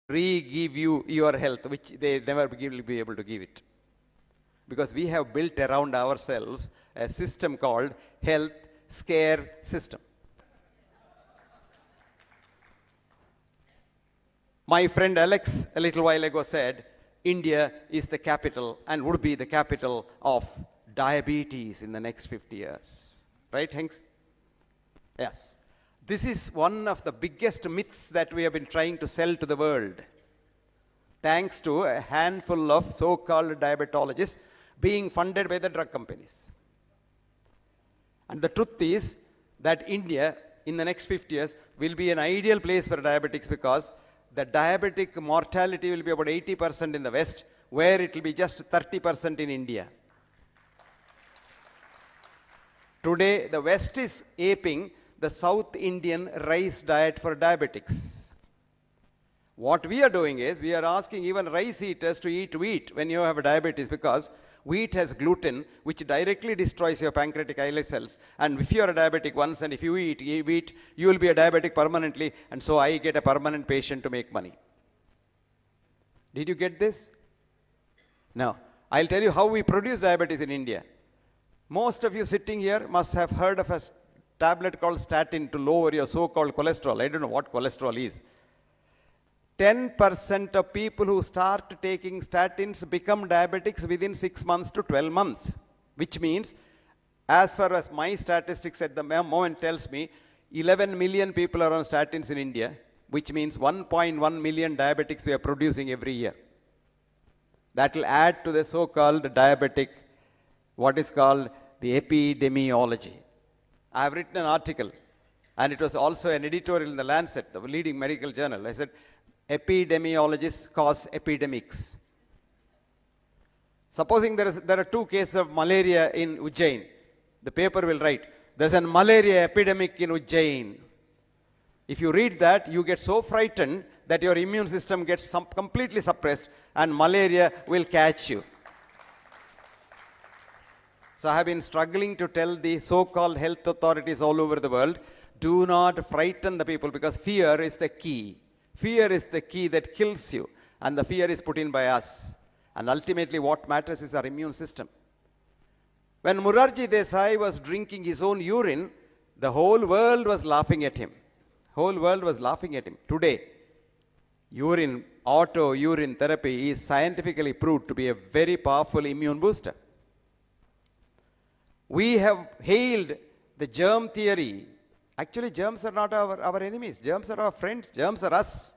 re-give you your health, which they never will be able to give it. Because we have built around ourselves a system called health scare system. My friend Alex a little while ago said, India is the capital and would be the capital of diabetes in the next 50 years. Right, Hanks? Yes. This is one of the biggest myths that we have been trying to sell to the world, thanks to a handful of so-called diabetologists being funded by the drug companies. And the truth is that India, in the next 50 years, will be an ideal place for diabetics because the diabetic mortality will be about 80% in the West, where it will be just 30% in India. Today, the West is aping the South Indian rice diet for diabetics. What we are doing is, we are asking even rice eaters to eat wheat when you have diabetes, because wheat has gluten, which directly destroys your pancreatic islet cells. And if you are a diabetic once, and if you eat wheat, you will be a diabetic permanently. And so I get a permanent patient to make money. Did you get this? Now, I'll tell you how we produce diabetes in India. Most of you sitting here must have heard of a tablet called statin to lower your so-called cholesterol. I don't know what cholesterol is. 10% of people who start taking statins become diabetics within 6 months to 12 months, which means, as far as my statistics at the moment tells me, 11 million people are on statins in India, which means 1.1 million diabetics we are producing every year. That will add to the so-called diabetic, what is called the epidemiology. I have written an article, and it was also an editorial in the Lancet, the leading medical journal. I said, epidemiologists cause epidemics. Supposing there are 2 cases of malaria in Ujjain, the paper will write, there's a malaria epidemic in Ujjain. If you read that, you get so frightened that your immune system gets completely suppressed and malaria will catch you. So I have been struggling to tell the so-called health authorities all over the world, do not frighten the people, because fear is the key. Fear is the key that kills you, and the fear is put in by us. And ultimately what matters is our immune system. When Morarji Desai was drinking his own urine, the whole world was laughing at him. Whole world was laughing at him. Today, auto-urine therapy is scientifically proved to be a very powerful immune booster. We have hailed the germ theory. Actually, germs are not our enemies. Germs are our friends. Germs are us.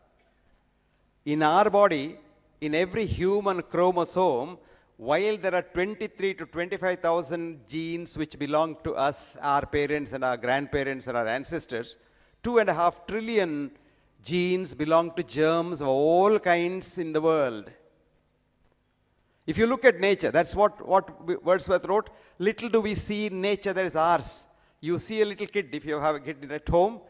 In our body, in every human chromosome, while there are 23 to 25,000 genes which belong to us, our parents and our grandparents and our ancestors, 2.5 trillion genes belong to germs of all kinds in the world. If you look at nature, that's what Wordsworth wrote, little do we see in nature that is ours. You see a little kid, if you have a kid at home,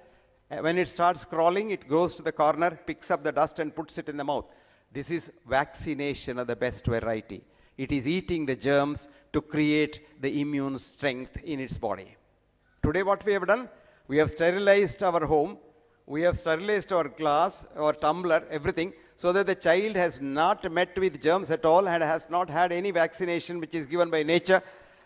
when it starts crawling, it goes to the corner, picks up the dust and puts it in the mouth. This is vaccination of the best variety. It is eating the germs to create the immune strength in its body. Today what we have done, we have sterilized our home, we have sterilized our glass, our tumbler, everything, so that the child has not met with germs at all and has not had any vaccination which is given by nature.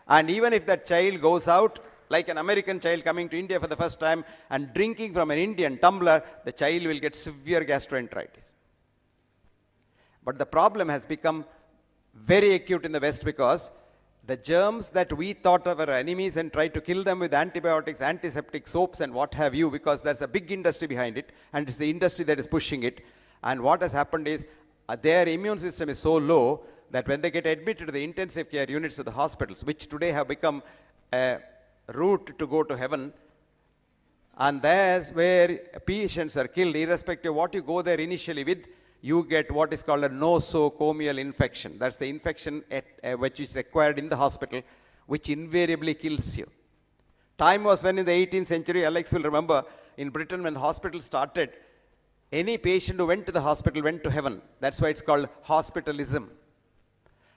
And even if that child goes out, like an American child coming to India for the first time and drinking from an Indian tumbler, the child will get severe gastroenteritis. But the problem has become very acute in the West, because the germs that we thought of our enemies and tried to kill them with antibiotics, antiseptic soaps and what have you, because there's a big industry behind it, and it's the industry that is pushing it. And what has happened is their immune system is so low that when they get admitted to the intensive care units of the hospitals, which today have become a route to go to heaven, and that's where patients are killed, irrespective of what you go there initially with, you get what is called a nosocomial infection. That's the infection which is acquired in the hospital, which invariably kills you. Time was when in the 18th century, Alex will remember, in Britain when hospitals started, any patient who went to the hospital went to heaven. That's why it's called hospitalism.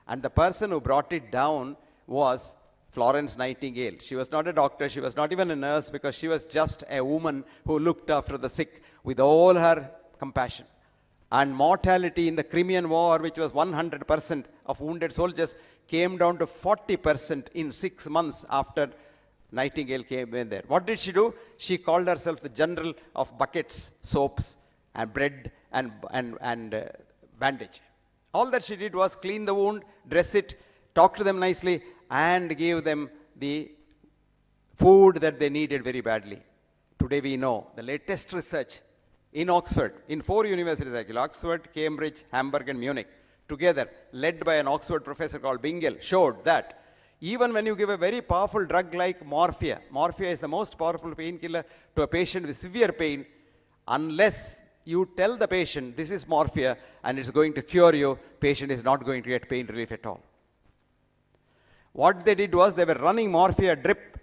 And the person who brought it down was Florence Nightingale. She was not a doctor, she was not even a nurse, because she was just a woman who looked after the sick with all her compassion. And mortality in the Crimean War, which was 100% of wounded soldiers, came down to 40% in 6 months after Nightingale came in there. What did she do? She called herself the general of buckets, soaps, and bread and bandage. All that she did was clean the wound, dress it, talk to them nicely, and give them the food that they needed very badly. Today we know the latest research in Oxford, in 4 universities actually, Oxford, Cambridge, Hamburg, and Munich, together, led by an Oxford professor called Bingel, showed that even when you give a very powerful drug like morphia, morphia is the most powerful painkiller to a patient with severe pain, unless you tell the patient this is morphia and it's going to cure you, patient is not going to get pain relief at all. What they did was they were running morphia drip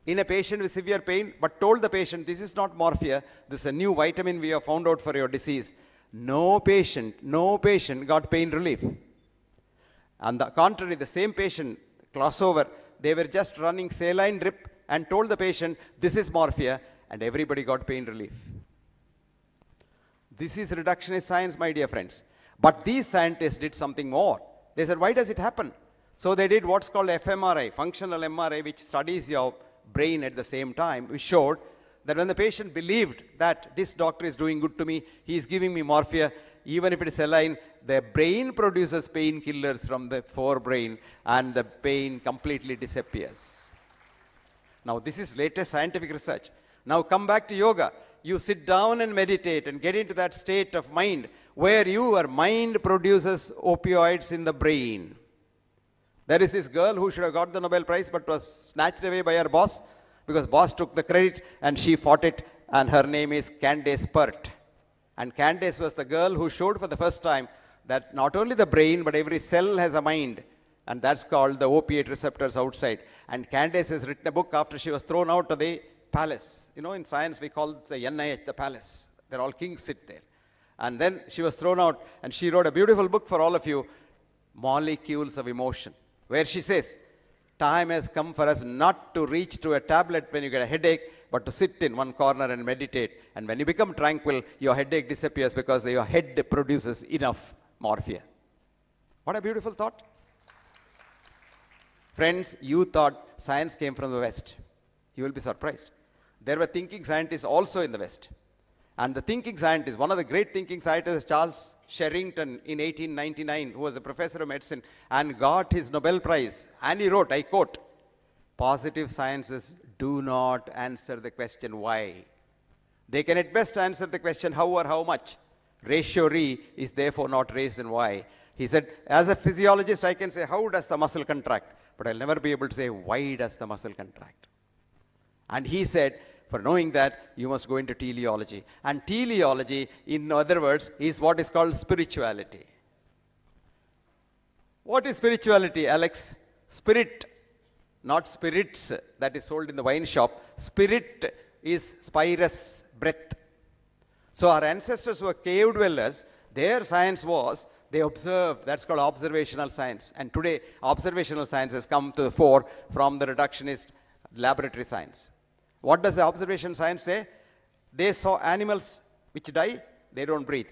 in a patient with severe pain, but told the patient, this is not morphia, this is a new vitamin we have found out for your disease. No patient got pain relief. On the contrary, the same patient, crossover, they were just running saline drip and told the patient, this is morphia, and everybody got pain relief. This is reductionist science, my dear friends. But these scientists did something more. They said, why does it happen? So they did what's called fMRI, functional MRI, which studies your brain at the same time. We showed that when the patient believed that this doctor is doing good to me, he is giving me morphia, even if it is saline, the brain produces painkillers from the forebrain and the pain completely disappears. Now this is latest scientific research. Now come back to yoga. You sit down and meditate and get into that state of mind where your mind produces opioids in the brain. There is this girl who should have got the Nobel Prize but was snatched away by her boss because boss took the credit and she fought it, and her name is Candace Pert. And Candace was the girl who showed for the first time that not only the brain but every cell has a mind, and that's called the opiate receptors outside. And Candace has written a book after she was thrown out of the palace. You know, in science we call it the NIH, the palace. They're all kings sit there. And then she was thrown out and she wrote a beautiful book for all of you, Molecules of Emotion, where she says, time has come for us not to reach to a tablet when you get a headache, but to sit in one corner and meditate. And when you become tranquil, your headache disappears because your head produces enough morphia. What a beautiful thought. Friends, you thought science came from the West. You will be surprised. There were thinking scientists also in the West. And the thinking scientist, one of the great thinking scientists, Charles Sherrington, in 1899, who was a professor of medicine and got his Nobel Prize. And he wrote, I quote, positive sciences do not answer the question why. They can at best answer the question how or how much. Ratio re is therefore not raised in why. He said, as a physiologist, I can say, how does the muscle contract? But I'll never be able to say, why does the muscle contract? And he said, for knowing that, you must go into teleology. And teleology, in other words, is what is called spirituality. What is spirituality, Alex? Spirit, not spirits that is sold in the wine shop. Spirit is spirus, breath. So our ancestors who were cave dwellers, their science was, they observed, that's called observational science. And today, observational science has come to the fore from the reductionist laboratory science. What does the observation science say? They saw animals which die, they don't breathe.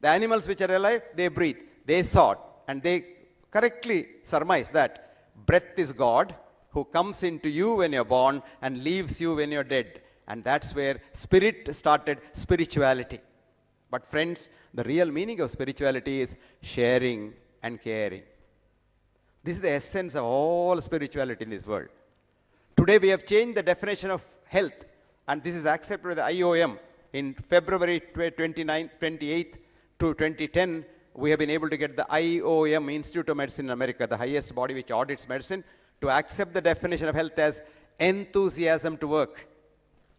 The animals which are alive, they breathe. They thought, and they correctly surmise that breath is God who comes into you when you're born and leaves you when you're dead. And that's where spirit started spirituality. But friends, the real meaning of spirituality is sharing and caring. This is the essence of all spirituality in this world. Today we have changed the definition of health, and this is accepted by the IOM. In February 28th to 2010, we have been able to get the IOM, Institute of Medicine in America, the highest body which audits medicine, to accept the definition of health as enthusiasm to work.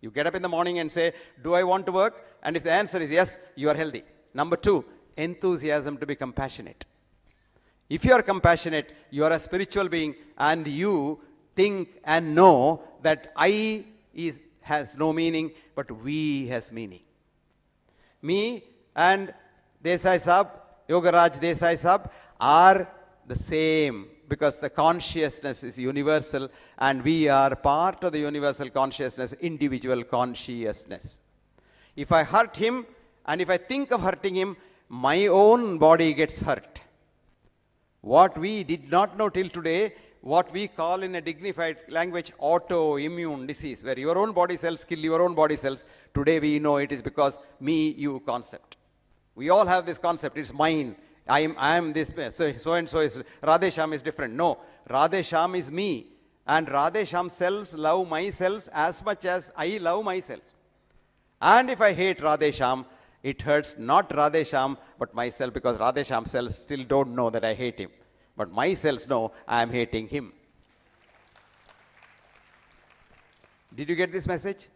You get up in the morning and say, do I want to work? And if the answer is yes, you are healthy. Number 2, enthusiasm to be compassionate. If you are compassionate, you are a spiritual being, and you think and know that I has no meaning, but we has meaning. Me and Desai Sahib, Yogaraj Desai Sahib, are the same because the consciousness is universal and we are part of the universal consciousness, individual consciousness. If I hurt him and if I think of hurting him, my own body gets hurt. What we did not know till today, what we call in a dignified language autoimmune disease, where your own body cells kill your own body cells, today we know it is because me, you concept. We all have this concept, it's mine. I am this, so and so is, Radhe Shyam is different. No, Radhe Shyam is me. And Radhe Shyam cells love my cells as much as I love my cells. And if I hate Radhe Shyam, it hurts not Radhe Shyam, but myself, because Radhe Shyam cells still don't know that I hate him. But my cells know I am hating him. Did you get this message?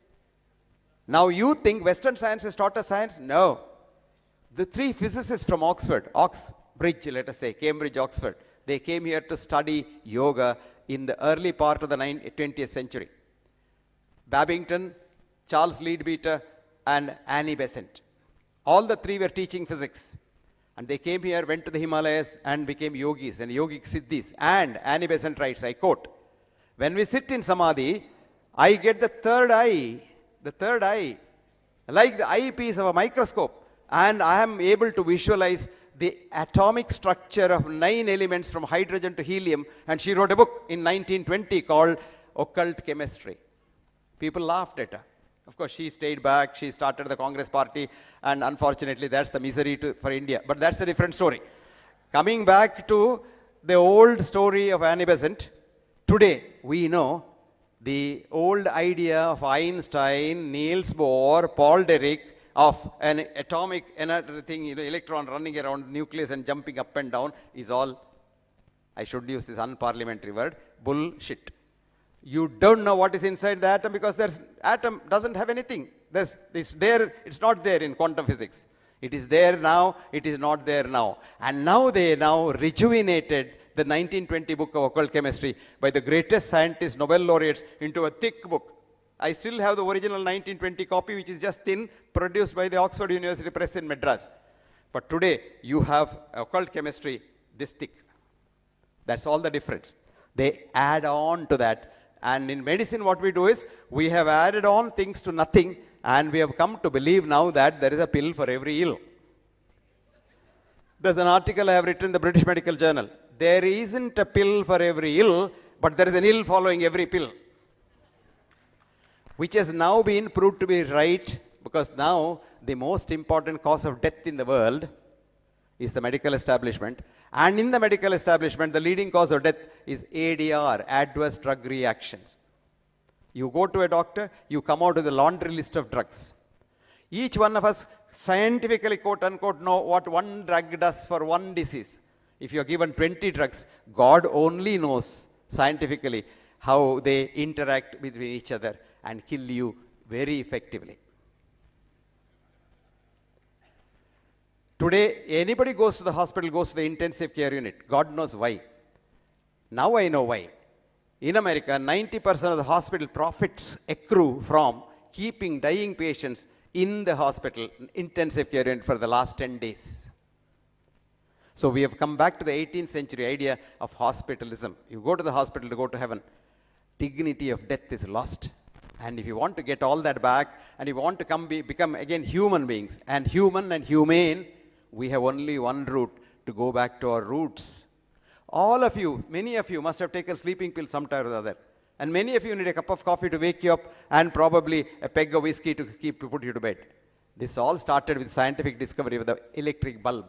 Now you think Western science has taught us science? No. The three physicists from Oxford, Oxbridge, let us say, Cambridge, Oxford, they came here to study yoga in the early part of the 20th century. Babington, Charles Leadbeater, and Annie Besant. All the three were teaching physics. And they came here, went to the Himalayas, and became yogis and yogic siddhis. And Annie Besant writes, I quote, when we sit in samadhi, I get the third eye, like the eyepiece of a microscope. And I am able to visualize the atomic structure of 9 elements from hydrogen to helium. And she wrote a book in 1920 called Occult Chemistry. People laughed at her. Of course, she stayed back, she started the Congress party, and unfortunately that's the misery for India. But that's a different story. Coming back to the old story of Annie Besant, today we know the old idea of Einstein, Niels Bohr, Paul Dirac, of an atomic thing, electron running around the nucleus and jumping up and down is all, I should use this unparliamentary word, bullshit. You don't know what is inside the atom because atom doesn't have anything. It's there, it's not there in quantum physics. It is there now, it is not there now. And now they rejuvenated the 1920 book of occult chemistry by the greatest scientists, Nobel laureates, into a thick book. I still have the original 1920 copy, which is just thin, produced by the Oxford University Press in Madras. But today, you have occult chemistry this thick. That's all the difference. They add on to that. And in medicine, what we do is, we have added on things to nothing, and we have come to believe now that there is a pill for every ill. There's an article I have written in the British Medical Journal. There isn't a pill for every ill, but there is an ill following every pill. Which has now been proved to be right, because now the most important cause of death in the world is the medical establishment. And in the medical establishment, the leading cause of death is ADR, adverse drug reactions. You go to a doctor, you come out with a laundry list of drugs. Each one of us scientifically, quote unquote, know what one drug does for one disease. If you are given 20 drugs, God only knows scientifically how they interact between each other and kill you very effectively. Today, anybody goes to the hospital, goes to the intensive care unit. God knows why. Now I know why. In America, 90% of the hospital profits accrue from keeping dying patients in the hospital, intensive care unit, for the last 10 days. So we have come back to the 18th century idea of hospitalism. You go to the hospital to go to heaven. Dignity of death is lost. And if you want to get all that back, and you want to become again human beings, and human and humane, we have only one route to go back to our roots. All of you, many of you must have taken sleeping pills sometime or the other. And many of you need a cup of coffee to wake you up, and probably a peg of whiskey to put you to bed. This all started with scientific discovery of the electric bulb.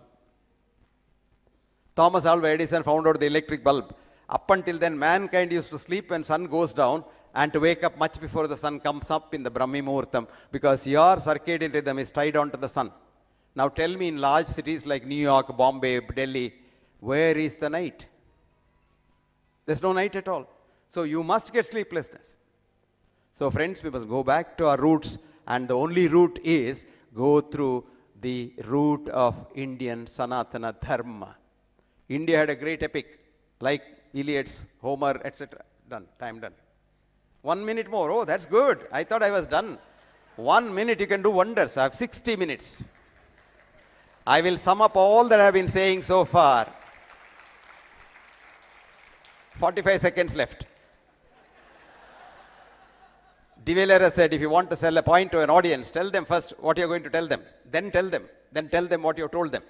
Thomas Alva Edison found out the electric bulb. Up until then, mankind used to sleep when sun goes down, and to wake up much before the sun comes up in the Brahmi Muhurtam, because your circadian rhythm is tied on to the sun. Now tell me, in large cities like New York, Bombay, Delhi, where is the night? There's no night at all. So you must get sleeplessness. So friends, we must go back to our roots, and the only route is go through the route of Indian Sanatana Dharma. India had a great epic, like Iliad's, Homer, etc. Done, time done. 1 minute more. Oh, that's good. I thought I was done. 1 minute, you can do wonders. I have 60 minutes. I will sum up all that I have been saying so far. 45 seconds left. De Valera said, if you want to sell a point to an audience, tell them first what you're going to tell them. Then tell them. Then tell them what you have told them.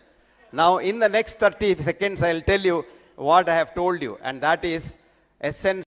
Now, in the next 30 seconds, I'll tell you what I have told you, and that is essence